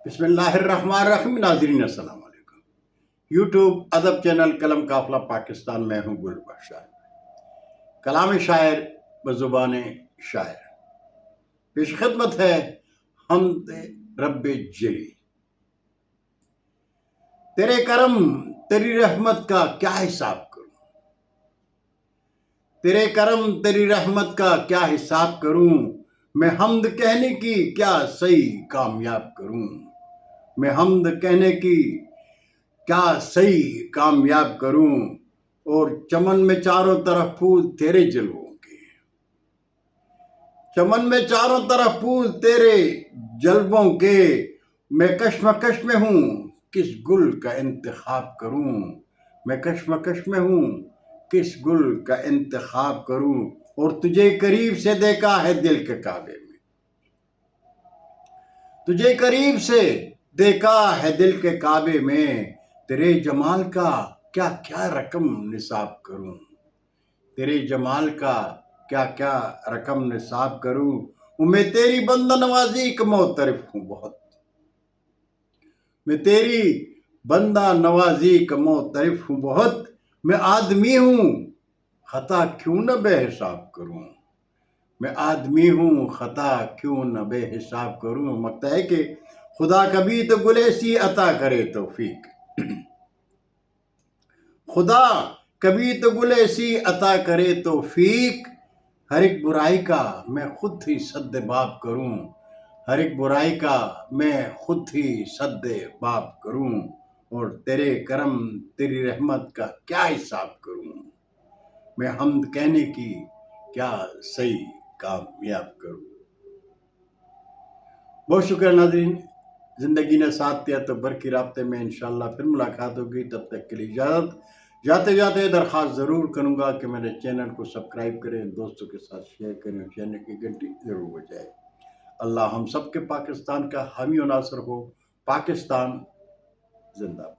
बिस्मिल्लाहिर्रहमानिर्रहीम। नाज़रीन अस्सलाम वालेकुम। यूट्यूब अदब चैनल कलम काफिला पाकिस्तान में हूँ गुल बख्शार। कलाम शायर बज़ुबान शायर पेश खिदमत है हमद रब्बे जली। तेरे करम तेरी रहमत का क्या हिसाब करूं, तेरे करम तेरी रहमत का क्या हिसाब करूं। मैं हमद कहने की क्या सही कामयाब करूं, मैं हमद कहने की क्या सही कामयाब करूं। और चमन में चारों तरफ फूल तेरे जलवों के, चमन में चारों तरफ फूल तेरे जलवों के। मैं कश्मकश में हूँ किस गुल का इंतखाब करूं, मैं कश्मकश में हूँ किस गुल का इंतखाब करूं। और तुझे करीब से देखा है दिल के काबे में, तुझे करीब से देखा है दिल के काबे में। तेरे जमाल का क्या क्या रकम निसाब करूं, तेरे जमाल का क्या क्या रकम निसाब करूं। मैं तेरी बंदा नवाजी का मोतरफ हूँ बहुत, मैं तेरी बंदा नवाजी का मोतरफ हूँ बहुत। मैं आदमी हूँ खता क्यों न बेहिसाब करूं, मैं आदमी हूँ खता क्यों न बेहिसाब करूं। मकता है कि खुदा कभी तो गुलेसी अता करे तौफीक, खुदा कभी तो गुलेसी अता करे तौफीक। हर एक बुराई का मैं खुद ही सद्दे बाब करूं, हर एक बुराई का मैं खुद ही सद्दे बाब करूं। और तेरे करम तेरी रहमत का क्या हिसाब करूं, मैं हमद कहने की क्या सही कामयाब करूं। बहुत शुक्रिया नाज़रीन, ज़िंदगी ने साथ दिया तो बरकी राब्ते में इंशाअल्लाह फिर मुलाकात होगी। तब तक के लिए इजाज़त। जाते जाते दरख्वास्त ज़रूर करूँगा कि मेरे चैनल को सब्सक्राइब करें, दोस्तों के साथ शेयर करें, चैनल की घंटी ज़रूर बजाएं। अल्लाह हम सब के पाकिस्तान का हामी और नासर हो। पाकिस्तान जिंदाबाद।